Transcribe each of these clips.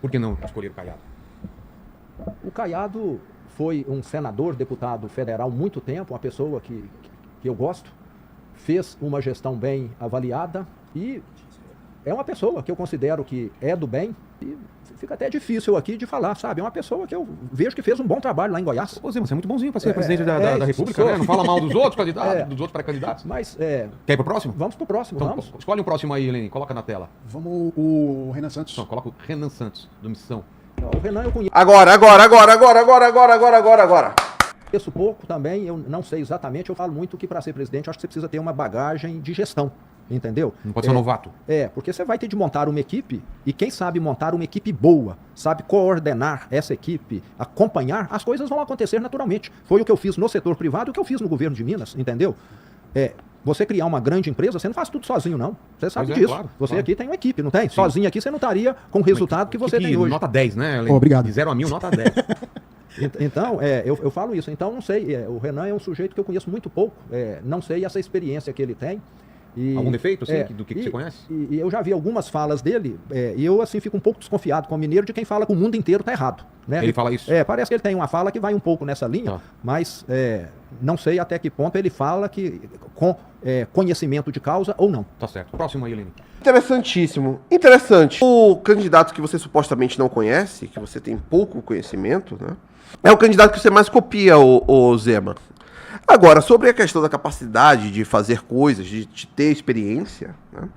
Por que não escolher o Caiado? O Caiado foi um senador, deputado federal muito tempo, uma pessoa que eu gosto, fez uma gestão bem avaliada e é uma pessoa que eu considero que é do bem e fica até difícil aqui de falar, sabe? É uma pessoa que eu vejo que fez um bom trabalho lá em Goiás. Ô Zé, você é muito bonzinho para ser presidente da República, né? Não fala mal dos outros candidatos, dos outros pré-candidatos. Mas, quer ir pro próximo? Vamos pro próximo, então, vamos. Escolhe um próximo aí, Helene, coloca na tela. Vamos o Renan Santos. Não, coloca o Renan Santos, do Missão. O Renan eu conheço. Agora. Conheço pouco também, eu não sei exatamente, eu falo muito que para ser presidente eu acho que você precisa ter uma bagagem de gestão, entendeu? Não pode ser um novato. Porque você vai ter de montar uma equipe, e quem sabe montar uma equipe boa, sabe coordenar essa equipe, acompanhar, as coisas vão acontecer naturalmente. Foi o que eu fiz no setor privado e o que eu fiz no governo de Minas, entendeu? Você criar uma grande empresa, você não faz tudo sozinho, não. Você sabe disso. Claro, você aqui tem uma equipe, não tem? Sim. Sozinho aqui você não estaria com o resultado que você tem hoje. Nota 10, né, Helene? Obrigado. De 0 a 1000, nota 10. Então, eu falo isso. Então, não sei, o Renan é um sujeito que eu conheço muito pouco. Não sei essa experiência que ele tem. Algum defeito, assim, do que você conhece? E eu já vi algumas falas dele, e eu, assim, fico um pouco desconfiado como mineiro de quem fala que o mundo inteiro está errado. Né? Ele fala isso? Parece que ele tem uma fala que vai um pouco nessa linha, mas não sei até que ponto ele fala que com conhecimento de causa ou não. Tá certo. Próximo aí, Helene. Interessantíssimo. Interessante. O candidato que você supostamente não conhece, que você tem pouco conhecimento, né? É o candidato que você mais copia, o Zema. Agora, sobre a questão da capacidade de fazer coisas, de ter experiência, né?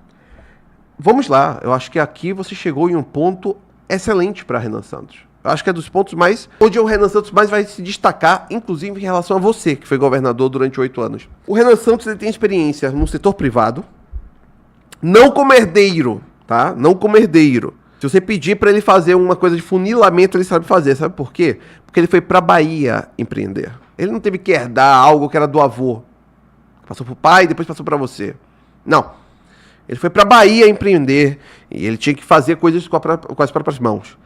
Vamos lá. Eu acho que aqui você chegou em um ponto excelente para Renan Santos. Eu acho que é dos pontos onde o Renan Santos mais vai se destacar, inclusive em relação a você, que foi governador durante 8 anos. O Renan Santos ele tem experiência no setor privado, não como herdeiro, tá? Não como herdeiro. Se você pedir para ele fazer uma coisa de funilamento, ele sabe fazer. Sabe por quê? Porque ele foi para Bahia empreender. Ele não teve que herdar algo que era do avô. Passou pro pai e depois passou para você. Não. Ele foi para Bahia empreender e ele tinha que fazer coisas com as próprias mãos.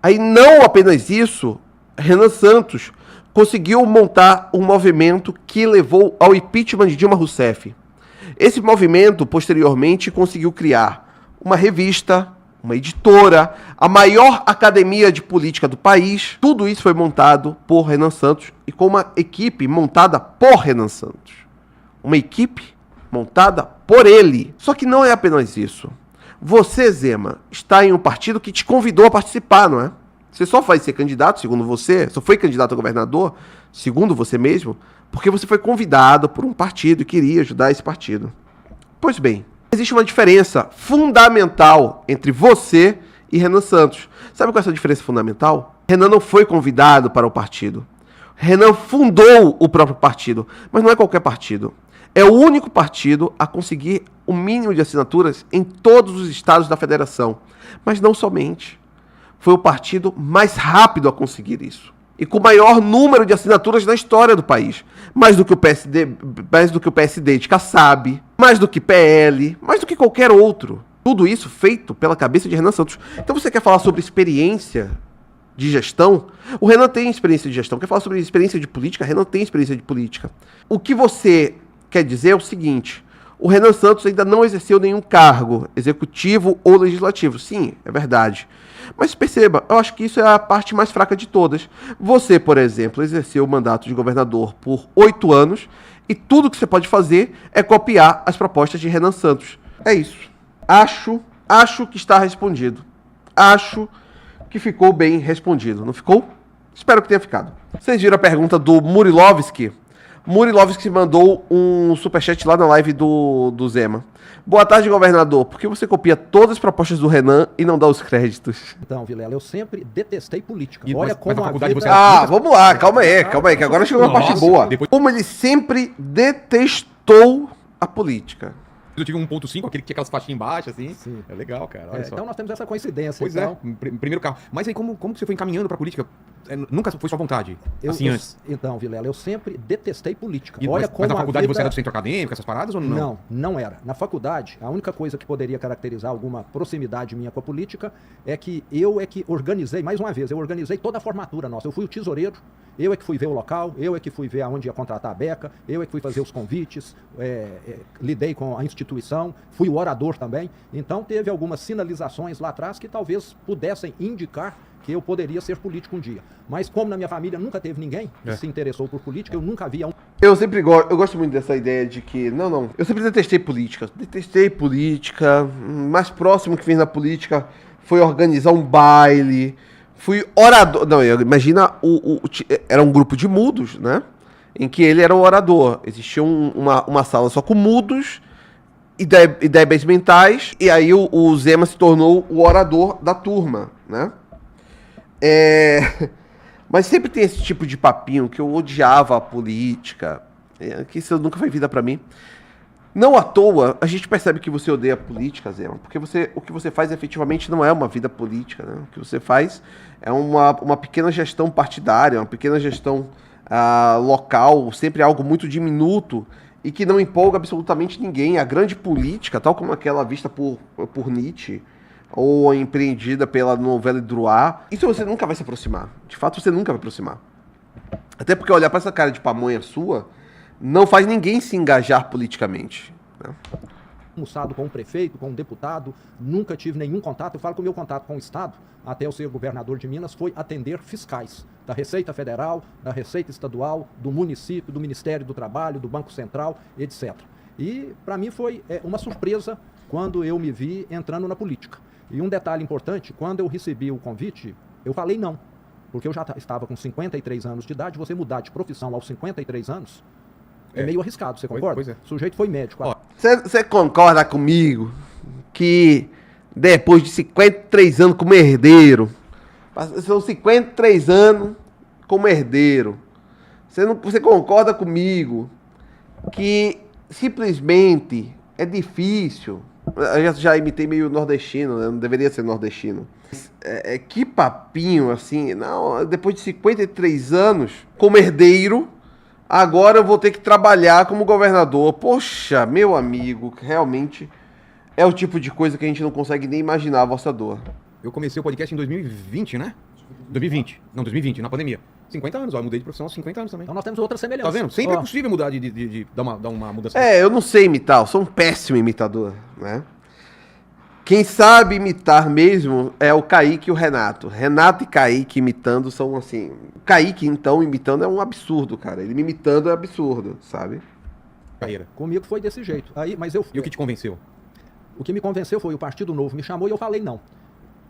Aí, não apenas isso, Renan Santos conseguiu montar um movimento que levou ao impeachment de Dilma Rousseff. Esse movimento, posteriormente, conseguiu criar uma revista, uma editora, a maior academia de política do país. Tudo isso foi montado por Renan Santos e com uma equipe montada por Renan Santos. Uma equipe montada por ele. Só que não é apenas isso. Você, Zema, está em um partido que te convidou a participar, não é? Você só vai ser candidato, segundo você, só foi candidato a governador, segundo você mesmo, porque você foi convidado por um partido e queria ajudar esse partido. Pois bem, existe uma diferença fundamental entre você e Renan Santos. Sabe qual é essa diferença fundamental? Renan não foi convidado para o partido. Renan fundou o próprio partido, mas não é qualquer partido. É o único partido a conseguir o mínimo de assinaturas em todos os estados da federação. Mas não somente. Foi o partido mais rápido a conseguir isso. E com o maior número de assinaturas na história do país. Mais do que o PSD de Kassab, mais do que PL, mais do que qualquer outro. Tudo isso feito pela cabeça de Renan Santos. Então você quer falar sobre experiência de gestão? O Renan tem experiência de gestão. Quer falar sobre experiência de política? Renan tem experiência de política. O que você quer dizer é o seguinte: o Renan Santos ainda não exerceu nenhum cargo executivo ou legislativo. Sim, é verdade. Mas perceba, eu acho que isso é a parte mais fraca de todas. Você, por exemplo, exerceu o mandato de governador por 8 anos e tudo que você pode fazer é copiar as propostas de Renan Santos. É isso. Acho que está respondido. Acho que ficou bem respondido. Não ficou? Espero que tenha ficado. Vocês viram a pergunta do Murilovski? Murilovski mandou um superchat lá na live do Zema. Boa tarde, governador. Por que você copia todas as propostas do Renan e não dá os créditos? Então, Vilela, eu sempre detestei política. Olha como a vida... Vamos lá, calma aí, que agora chegou uma parte boa. Como ele sempre detestou a política. Eu tive 1.5, aquele que tinha aquelas faixinhas embaixo, assim. Sim. É legal, cara. Olha só. Então nós temos essa coincidência. Pois então. Primeiro carro. Mas aí como que você foi encaminhando pra política? nunca foi sua vontade, antes? Então, Vilela, eu sempre detestei política. Mas na faculdade você era do centro acadêmico, essas paradas ou não? Não era. Na faculdade, a única coisa que poderia caracterizar alguma proximidade minha com a política é que eu organizei, mais uma vez, eu organizei toda a formatura nossa. Eu fui o tesoureiro, eu é que fui ver o local, eu é que fui ver aonde ia contratar a beca, eu é que fui fazer os convites, lidei com a instituição, fui o orador também. Então, teve algumas sinalizações lá atrás que talvez pudessem indicar que eu poderia ser político um dia. Mas como na minha família nunca teve ninguém que se interessou por política, eu nunca via um... Eu gosto muito dessa ideia de que, eu sempre detestei política, mais próximo que fiz na política foi organizar um baile, fui orador, imagina, era um grupo de mudos, né, em que ele era o orador, existia uma sala só com mudos e débeis mentais, e aí o Zema se tornou o orador da turma, né. Mas sempre tem esse tipo de papinho que eu odiava a política, que isso nunca foi vida pra mim. Não à toa, a gente percebe que você odeia a política, Zema, porque o que você faz efetivamente não é uma vida política, né? O que você faz é uma pequena gestão partidária, uma pequena gestão local, sempre algo muito diminuto e que não empolga absolutamente ninguém. A grande política, tal como aquela vista por Nietzsche, ou empreendida pela novela Drouat, isso você nunca vai se aproximar. De fato, você nunca vai aproximar. Até porque olhar para essa cara de pamonha sua não faz ninguém se engajar politicamente, né? Almoçado com um prefeito, com um deputado, nunca tive nenhum contato. Eu falo que o meu contato com o Estado, até eu ser governador de Minas, foi atender fiscais da Receita Federal, da Receita Estadual, do município, do Ministério do Trabalho, do Banco Central, etc. E para mim foi uma surpresa quando eu me vi entrando na política. E um detalhe importante, quando eu recebi o convite, eu falei não, porque eu já estava com 53 anos de idade, você mudar de profissão aos 53 anos é meio arriscado, você concorda? Pois é. O sujeito foi médico. Você concorda comigo que depois de 53 anos como herdeiro, são 53 anos como herdeiro, você concorda comigo que simplesmente é difícil... Eu já imitei meio nordestino, né? Não deveria ser nordestino. Que papinho, assim, não, depois de 53 anos, como herdeiro, agora eu vou ter que trabalhar como governador. Poxa, meu amigo, realmente é o tipo de coisa que a gente não consegue nem imaginar a vossa dor. Eu comecei o podcast em 2020, né? 2020, na pandemia. 50 anos, eu mudei de profissão aos 50 anos também. Então nós temos outra semelhança. Tá vendo? Sempre é possível mudar de dar uma mudança. Eu não sei imitar, eu sou um péssimo imitador, né? Quem sabe imitar mesmo é o Kaique e o Renato. Renato e Kaique imitando são assim... Kaique, então, imitando é um absurdo, cara. Ele me imitando é absurdo, sabe? Carreira. Comigo foi desse jeito. E o que te convenceu? O que me convenceu foi o Partido Novo me chamou e eu falei não.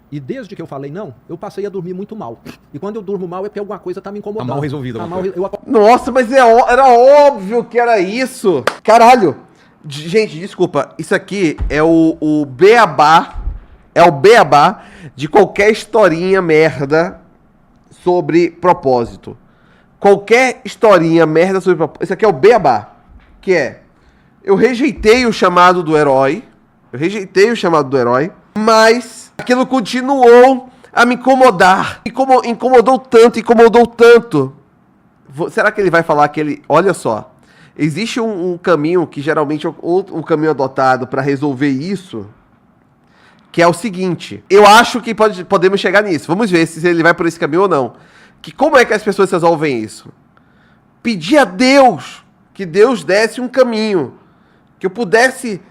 E desde que eu falei não, eu passei a dormir muito mal. E quando eu durmo mal é porque alguma coisa tá me incomodando. Tá mal resolvida. Nossa, mas era óbvio que era isso. Caralho. Gente, desculpa. Isso aqui é o beabá. É o beabá de qualquer historinha merda sobre propósito. Qualquer historinha merda sobre propósito. Isso aqui é o beabá. Que é... Eu rejeitei o chamado do herói. Mas... aquilo continuou a me incomodar. Incomodou tanto. Será que ele vai falar que ele... Olha só. Existe um caminho que geralmente é o caminho adotado para resolver isso, que é o seguinte. Eu acho que podemos chegar nisso. Vamos ver se ele vai por esse caminho ou não. Que como é que as pessoas resolvem isso? Pedir a Deus que Deus desse um caminho. Que eu pudesse...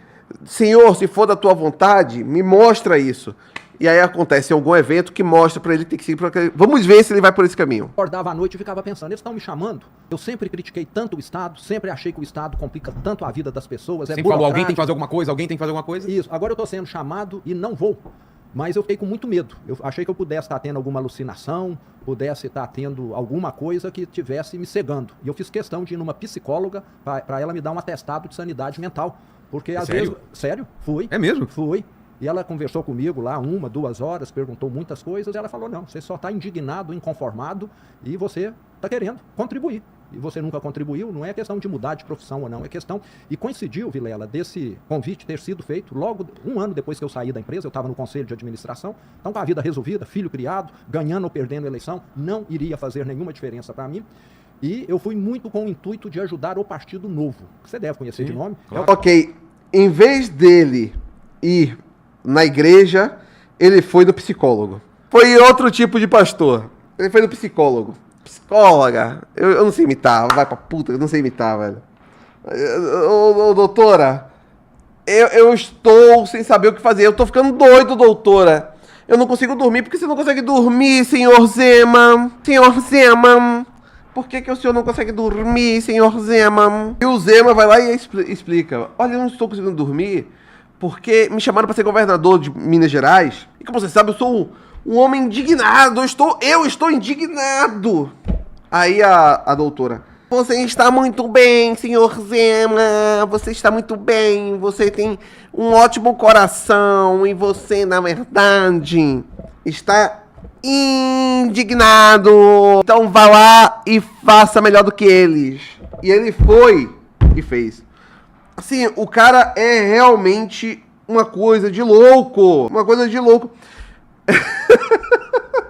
Senhor, se for da tua vontade, me mostra isso. E aí acontece algum evento que mostra pra ele que tem que seguir por aquele... Vamos ver se ele vai por esse caminho. Acordava à noite e ficava pensando, eles estão me chamando? Eu sempre critiquei tanto o Estado, sempre achei que o Estado complica tanto a vida das pessoas. Sempre falou, alguém tem que fazer alguma coisa, Isso, agora eu estou sendo chamado e não vou. Mas eu fiquei com muito medo. Eu achei que eu pudesse estar tendo alguma alucinação, pudesse estar tendo alguma coisa que estivesse me cegando. E eu fiz questão de ir numa psicóloga para ela me dar um atestado de sanidade mental. Porque às vezes... Sério? Fui. É mesmo? Fui. E ela conversou comigo lá 1, 2 horas, perguntou muitas coisas, e ela falou, não, você só está indignado, inconformado, e você está querendo contribuir. e você nunca contribuiu, não é questão de mudar de profissão ou não, é questão... E coincidiu, Vilela, desse convite ter sido feito logo um ano depois que eu saí da empresa, eu estava no conselho de administração, então com a vida resolvida, filho criado, ganhando ou perdendo a eleição, não iria fazer nenhuma diferença para mim. E eu fui muito com o intuito de ajudar o Partido Novo, que você deve conhecer de nome. Claro. Ok, em vez dele ir na igreja, ele foi no psicólogo. Foi outro tipo de pastor. Ele foi no psicólogo. Psicóloga. Eu não sei imitar, vai pra puta, eu não sei imitar, velho. Ô, doutora, eu estou sem saber o que fazer. Eu tô ficando doido, doutora. Eu não consigo dormir. Por que você não consegue dormir, senhor Zema? Senhor Zema? Por que o senhor não consegue dormir, senhor Zema? E o Zema vai lá e explica. Olha, eu não estou conseguindo dormir porque me chamaram para ser governador de Minas Gerais. E como você sabe, eu sou um homem indignado. Eu estou indignado. Aí a doutora. Você está muito bem, senhor Zema. Você está muito bem. Você tem um ótimo coração. E você, na verdade, está indignado. Então vá lá e faça melhor do que eles. E ele foi e fez. Assim, o cara é realmente uma coisa de louco. Uma coisa de louco.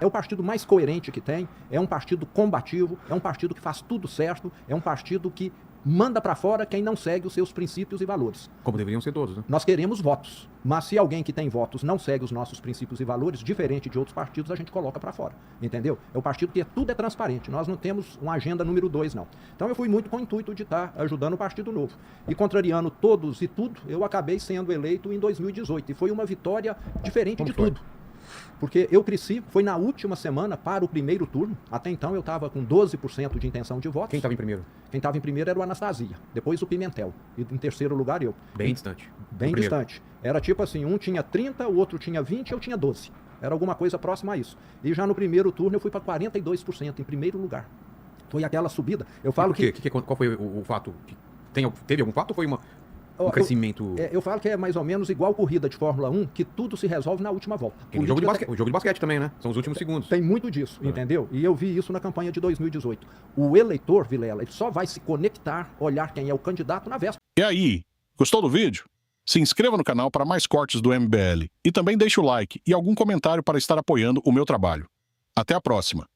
É o partido mais coerente que tem, é um partido combativo, é um partido que faz tudo certo, é um partido que manda para fora quem não segue os seus princípios e valores. Como deveriam ser todos, né? Nós queremos votos, mas se alguém que tem votos não segue os nossos princípios e valores, diferente de outros partidos, a gente coloca para fora, entendeu? É o partido que tudo é transparente, nós não temos uma agenda número 2, não. Então eu fui muito com o intuito de estar ajudando o Partido Novo. E contrariando todos e tudo, eu acabei sendo eleito em 2018, e foi uma vitória diferente de tudo. Porque eu cresci, foi na última semana para o primeiro turno. Até então eu estava com 12% de intenção de votos. Quem estava em primeiro? Quem estava em primeiro era o Anastasia, depois o Pimentel. E em terceiro lugar eu. Bem distante. Bem distante. Era tipo assim, um tinha 30, o outro tinha 20, eu tinha 12. Era alguma coisa próxima a isso. E já no primeiro turno eu fui para 42%, em primeiro lugar. Foi aquela subida. Eu falo Qual foi o fato? Teve algum fato ou foi um crescimento? Eu falo que é mais ou menos igual corrida de Fórmula 1, que tudo se resolve na última volta. O jogo de basquete também, né? São os últimos segundos. Tem muito disso, entendeu? E eu vi isso na campanha de 2018. O eleitor, Vilela, ele só vai se conectar, olhar quem é o candidato na véspera. E aí, gostou do vídeo? Se inscreva no canal para mais cortes do MBL. E também deixe o like e algum comentário para estar apoiando o meu trabalho. Até a próxima.